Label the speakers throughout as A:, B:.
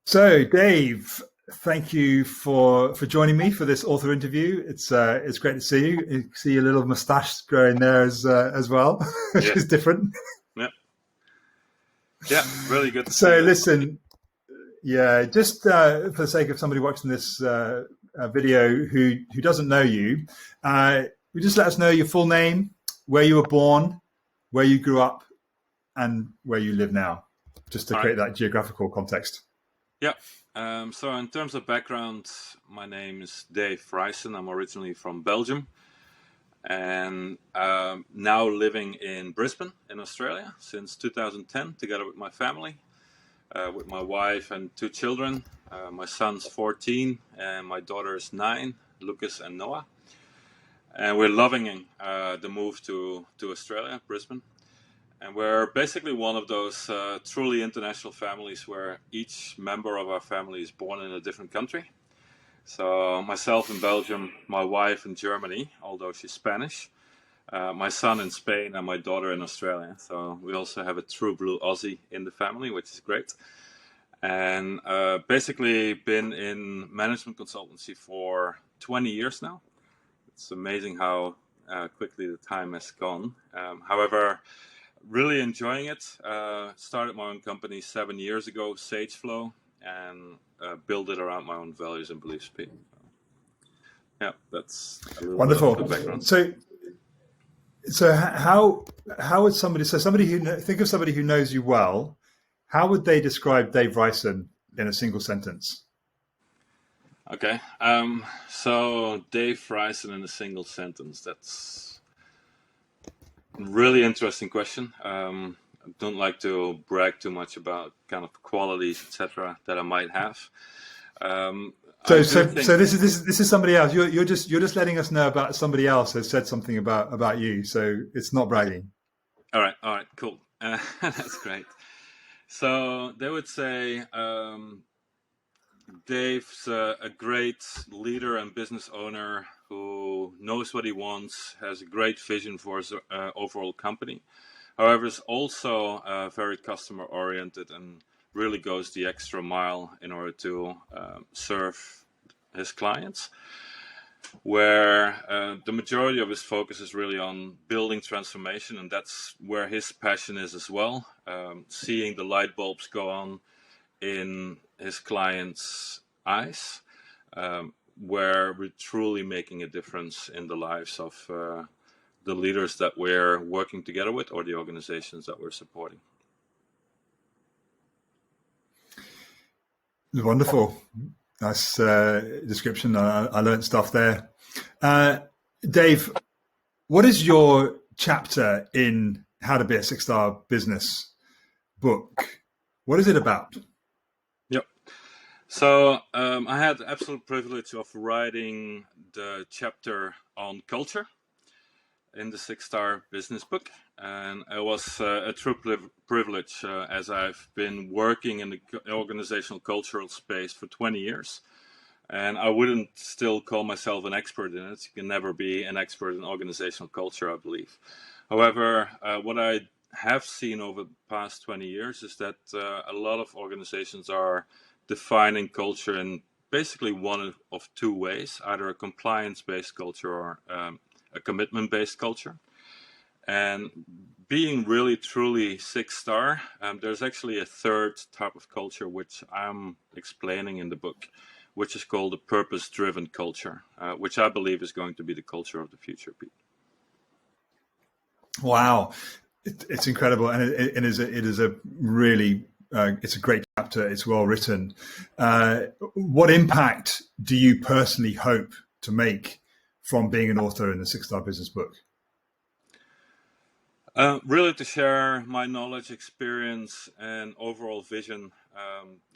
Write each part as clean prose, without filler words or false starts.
A: So, Dave, thank you for joining me for this author interview. It's great to see you. You see your little moustache growing there as well, which
B: Yeah,
A: is different.
B: yeah, yeah. Really good to see
A: So,
B: you.
A: listen, yeah, just for the sake of somebody watching this video who doesn't know you, you just let us know your full name, where you were born, where you grew up, and where you live now, just to
B: All right.
A: create that geographical context.
B: Yeah. So in terms of background, my name is Dave Vrijsen. I'm originally from Belgium, and now living in Brisbane in Australia since 2010, together with my family, with my wife and two children. My son's 14 and my daughter is 9, Lucas and Noah. And we're loving the move to Australia, Brisbane. And we're basically one of those truly international families where each member of our family is born in a different country. So myself in Belgium, my wife in Germany, although she's Spanish, my son in Spain, and my daughter in Australia. So we also have a true blue Aussie in the family, which is great. And basically been in management consultancy for 20 years now. It's amazing how quickly the time has gone. However, really enjoying it. Started my own company 7 years ago, SageFlow, and built it around my own values and beliefs. Pete. Yeah, that's a little bit of the
A: Wonderful.
B: background.
A: So how would somebody think of somebody who knows you well? How would they describe Dave Vrijsen in a single sentence?
B: Okay, so Dave Vrijsen in a single sentence. That's a really interesting question. I don't like to brag too much about kind of qualities, etc., that I might have. I
A: So
B: do
A: so
B: think.
A: so this is somebody else. You're just letting us know about somebody else has said something about you. So it's not bragging.
B: All right, cool. That's great. So they would say Dave's a great leader and business owner who knows what he wants, has a great vision for his overall company. However, is also very customer oriented and really goes the extra mile in order to serve his clients. Where the majority of his focus is really on building transformation, and that's where his passion is as well. Seeing the light bulbs go on in his clients' eyes, where we're truly making a difference in the lives of the leaders that we're working together with or the organizations that we're supporting.
A: Wonderful. Nice description. I learned stuff there. Dave, what is your chapter in How to Be a Six-Star Business book? What is it about?
B: Yep. So I had the absolute privilege of writing the chapter on culture in the Six-Star Business book. And it was a true privilege as I've been working in the organizational cultural space for 20 years. And I wouldn't still call myself an expert in it. You can never be an expert in organizational culture, I believe. However, what I have seen over the past 20 years is that a lot of organizations are defining culture in basically one of two ways, either a compliance-based culture or a commitment-based culture. And being really truly six-star, there's actually a third type of culture which I'm explaining in the book, which is called the purpose-driven culture, which I believe is going to be the culture of the future, Pete.
A: Wow, it's incredible, and it is a really it's a great chapter. It's well written. What impact do you personally hope to make from being an author in the Six-Star Business book?
B: Really to share my knowledge, experience, and overall vision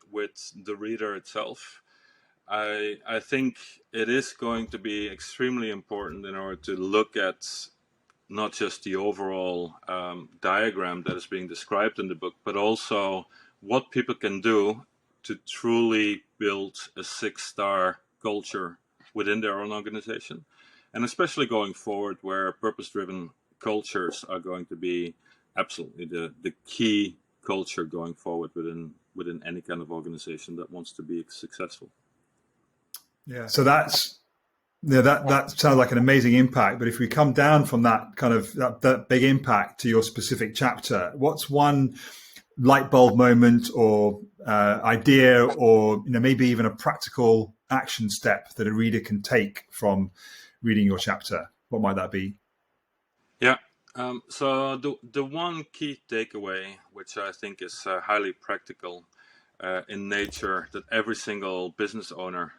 B: with the reader itself. I think it is going to be extremely important in order to look at not just the overall diagram that is being described in the book, but also what people can do to truly build a six-star culture within their own organization. And especially going forward, where purpose-driven cultures are going to be absolutely the key culture going forward within within any kind of organization that wants to be successful.
A: Yeah. So that sounds like an amazing impact. But if we come down from that kind of that big impact to your specific chapter, what's one light bulb moment or idea, or maybe even a practical action step that a reader can take from reading your chapter? What might that be?
B: Yeah. So the one key takeaway, which I think is highly practical in nature, that every single business owner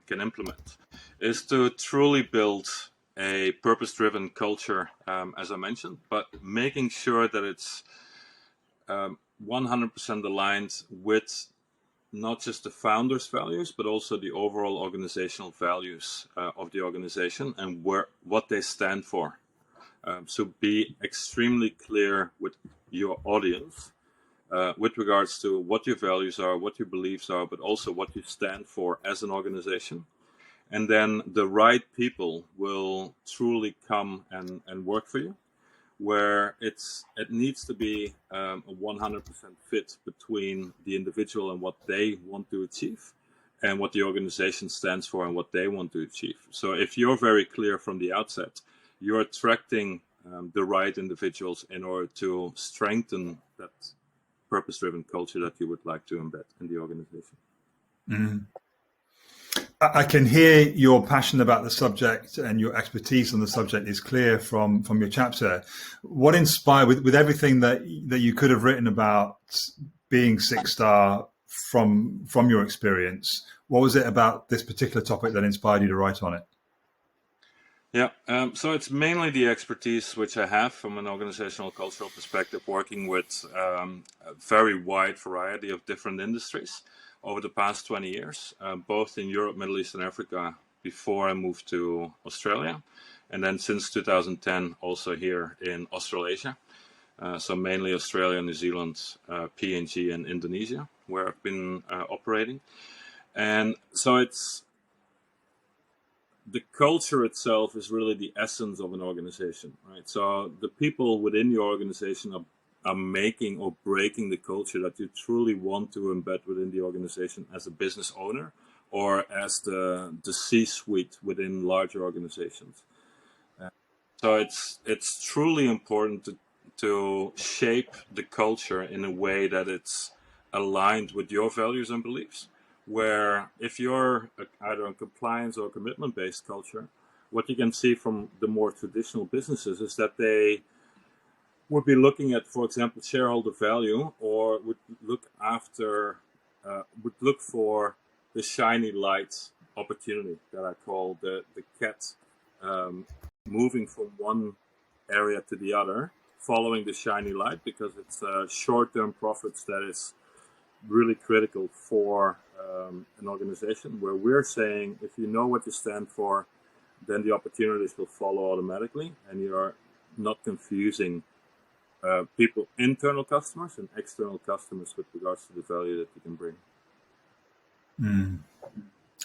B: can implement, is to truly build a purpose-driven culture, as I mentioned, but making sure that it's 100% aligned with not just the founder's values, but also the overall organizational values of the organization and what they stand for. So be extremely clear with your audience with regards to what your values are, what your beliefs are, but also what you stand for as an organization. And then the right people will truly come and work for you, where it needs to be a 100% fit between the individual and what they want to achieve and what the organization stands for and what they want to achieve. So if you're very clear from the outset, you're attracting the right individuals in order to strengthen that purpose-driven culture that you would like to embed in the organization.
A: Mm. I can hear your passion about the subject, and your expertise on the subject is clear from your chapter. What inspired, with everything that you could have written about being six-star from your experience, what was it about this particular topic that inspired you to write on it?
B: Yeah, so it's mainly the expertise which I have from an organizational cultural perspective, working with a very wide variety of different industries over the past 20 years, both in Europe, Middle East, and Africa before I moved to Australia. And then since 2010, also here in Australasia. So mainly Australia, New Zealand, PNG, and Indonesia, where I've been operating. And so the culture itself is really the essence of an organization, right? So the people within your organization are making or breaking the culture that you truly want to embed within the organization as a business owner or as the C-suite within larger organizations. So it's truly important to shape the culture in a way that it's aligned with your values and beliefs. Where if you're either a compliance or commitment-based culture, what you can see from the more traditional businesses is that they would be looking at, for example, shareholder value, or would look for the shiny light opportunity that I call the cat moving from one area to the other, following the shiny light, because it's short-term profits that is really critical for an organization, where we're saying if you know what you stand for, then the opportunities will follow automatically, and you're not confusing people, internal customers and external customers, with regards to the value that you can bring.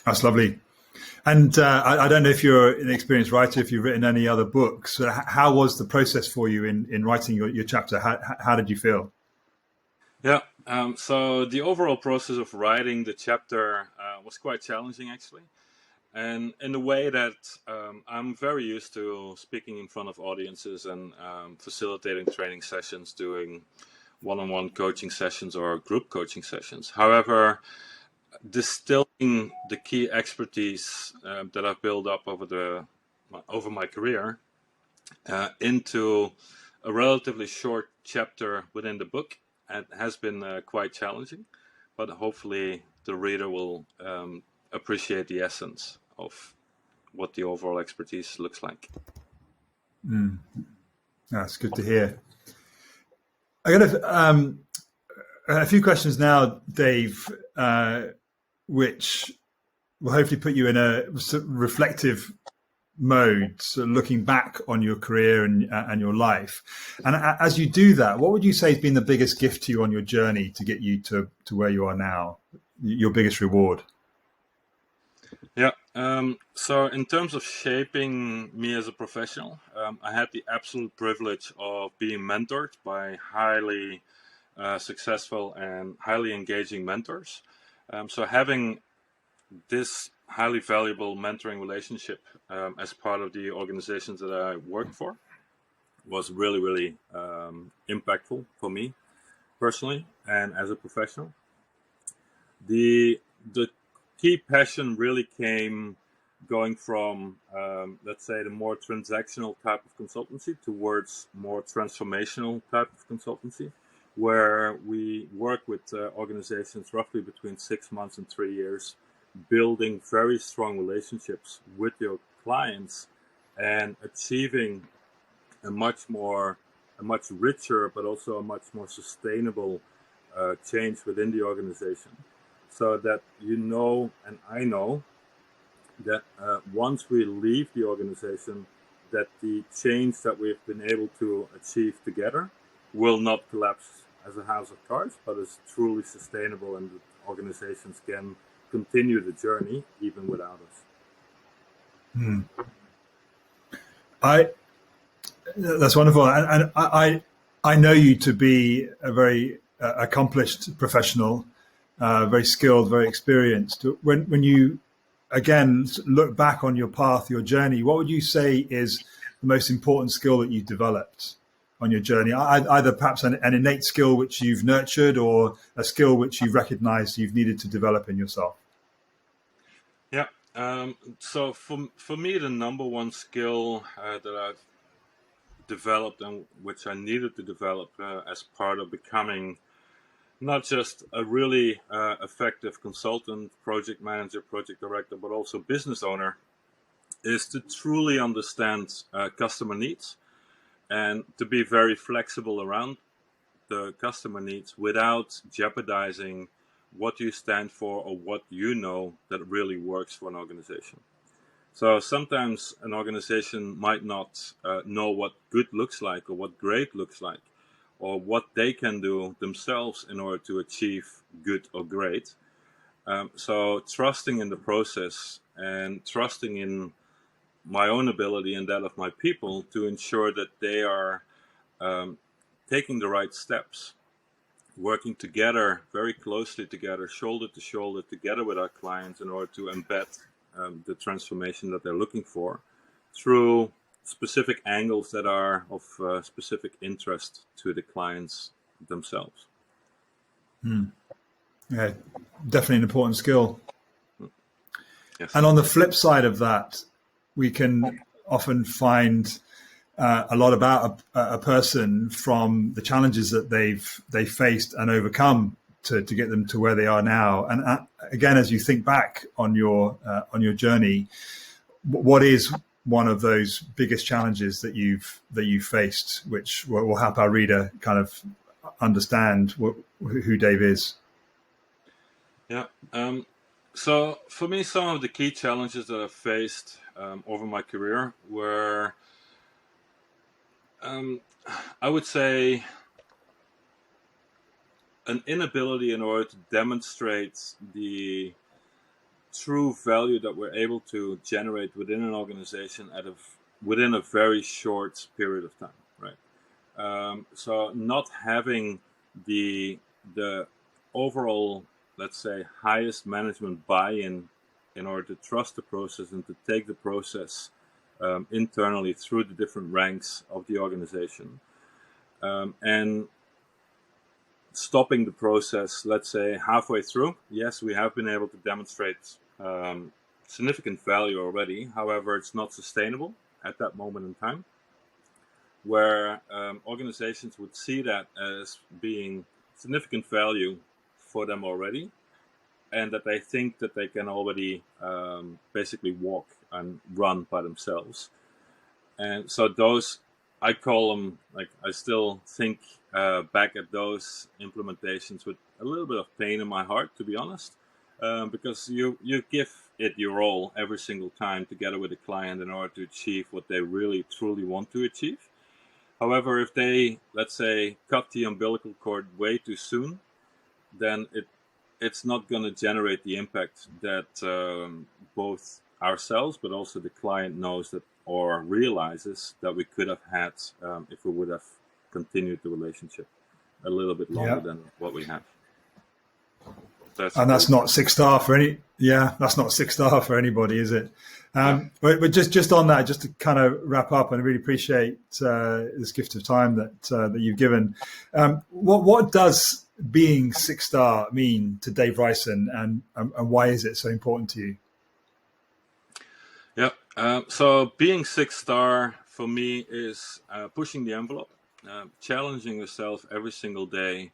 A: That's lovely. And I don't know if you're an experienced writer, if you've written any other books. How was the process for you in writing your chapter? How did you feel?
B: Yeah, so the overall process of writing the chapter was quite challenging, actually. And in a way that I'm very used to speaking in front of audiences and facilitating training sessions, doing one-on-one coaching sessions or group coaching sessions. However, distilling the key expertise that I've built up over my career into a relatively short chapter within the book, it has been quite challenging, but hopefully the reader will appreciate the essence of what the overall expertise looks like.
A: That's good to hear. I got a few questions now, Dave, which will hopefully put you in a reflective mode, so looking back on your career and your life. And as you do that, what would you say has been the biggest gift to you on your journey to get you to where you are now? Your biggest reward?
B: Yeah. So in terms of shaping me as a professional, I had the absolute privilege of being mentored by highly successful and highly engaging mentors. So having this highly valuable mentoring relationship as part of the organizations that I work for was really, really impactful for me personally and as a professional. The key passion really came going from, let's say, the more transactional type of consultancy towards more transformational type of consultancy, where we work with organizations roughly between 6 months and 3 years, building very strong relationships with your clients and achieving a much richer, but also a much more sustainable change within the organization. So that and I know that once we leave the organization, that the change that we've been able to achieve together will not collapse as a house of cards, but is truly sustainable, and the organizations can continue the journey even without us.
A: That's wonderful, and I know you to be a very accomplished professional, very skilled, very experienced. When you again look back on your path, your journey, what would you say is the most important skill that you developed on your journey? Either perhaps an innate skill which you've nurtured, or a skill which you've recognized you've needed to develop in yourself.
B: Yeah. So for me, the number one skill that I've developed and which I needed to develop as part of becoming not just a really effective consultant, project manager, project director, but also business owner, is to truly understand customer needs and to be very flexible around the customer needs without jeopardizing what you stand for or what you know that really works for an organization. So sometimes an organization might not know what good looks like or what great looks like, or what they can do themselves in order to achieve good or great. So trusting in the process and trusting in my own ability and that of my people to ensure that they are taking the right steps, working together, very closely together, shoulder to shoulder, together with our clients in order to embed the transformation that they're looking for through specific angles that are of specific interest to the clients themselves.
A: Yeah, definitely an important skill.
B: Yes.
A: And on the flip side of that, we can often find a lot about a person from the challenges that they've faced and overcome to get them to where they are now. And again, as you think back on your journey, what is one of those biggest challenges that you've faced, which will help our reader kind of understand who Dave is?
B: Yeah. So for me, some of the key challenges that I've faced over my career were, I would say, an inability in order to demonstrate the true value that we're able to generate within an organization within a very short period of time, right? So not having the overall, let's say, highest management buy-in in order to trust the process and to take the process internally through the different ranks of the organization, and stopping the process, let's say, halfway through. Yes, we have been able to demonstrate significant value already. However, it's not sustainable at that moment in time, where organizations would see that as being significant value for them already, and that they think that they can already basically walk and run by themselves. And so those, I call them, like, I still think back at those implementations with a little bit of pain in my heart, to be honest, because you give it your all every single time together with the client in order to achieve what they really truly want to achieve. However, if they, let's say, cut the umbilical cord way too soon, then it's not going to generate the impact that both ourselves but also the client knows that or realizes that we could have had if we would have continued the relationship. a little bit longer
A: Yeah.
B: than what we have.
A: And that's not 6-star for any. Yeah, that's not 6-star for anybody, is it? But just on that, just to kind of wrap up, and I really appreciate this gift of time that you've given. What does being 6-star mean to Dave Vrijsen, and why is it so important to you?
B: Yeah. So being 6-star for me is pushing the envelope, challenging yourself every single day,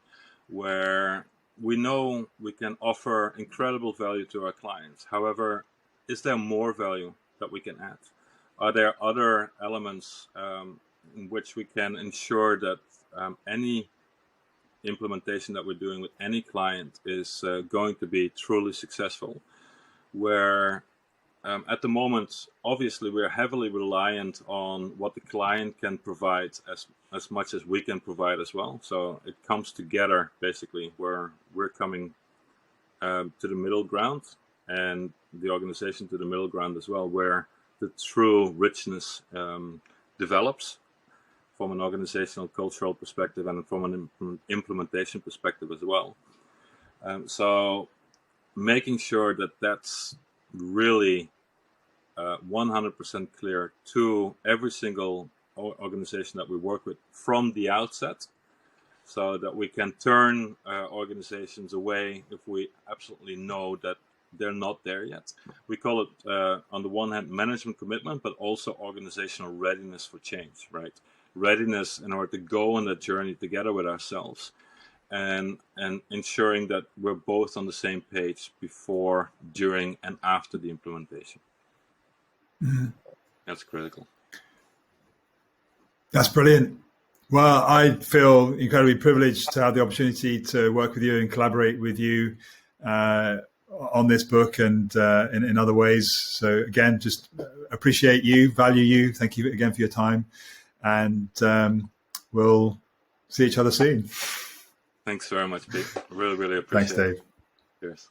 B: where we know we can offer incredible value to our clients. However, is there more value that we can add? Are there other elements in which we can ensure that any implementation that we're doing with any client is going to be truly successful? Where at the moment, obviously, we're heavily reliant on what the client can provide as much as we can provide as well. So it comes together, basically, where we're coming to the middle ground, and the organization to the middle ground as well, where the true richness develops from an organizational cultural perspective and from an implementation perspective as well. So making sure that that's really 100% clear to every single organization that we work with from the outset, so that we can turn organizations away if we absolutely know that they're not there yet. We call it, on the one hand, management commitment, but also organizational readiness for change, right? Readiness in order to go on that journey together with ourselves, and ensuring that we're both on the same page before, during, and after the implementation.
A: Mm-hmm.
B: That's critical.
A: That's brilliant. Well, I feel incredibly privileged to have the opportunity to work with you and collaborate with you on this book and in other ways. So again, just appreciate you, value you. Thank you again for your time. And we'll see each other soon.
B: Thanks very much, Pete. Really, really appreciate it.
A: Thanks, Dave.
B: Cheers.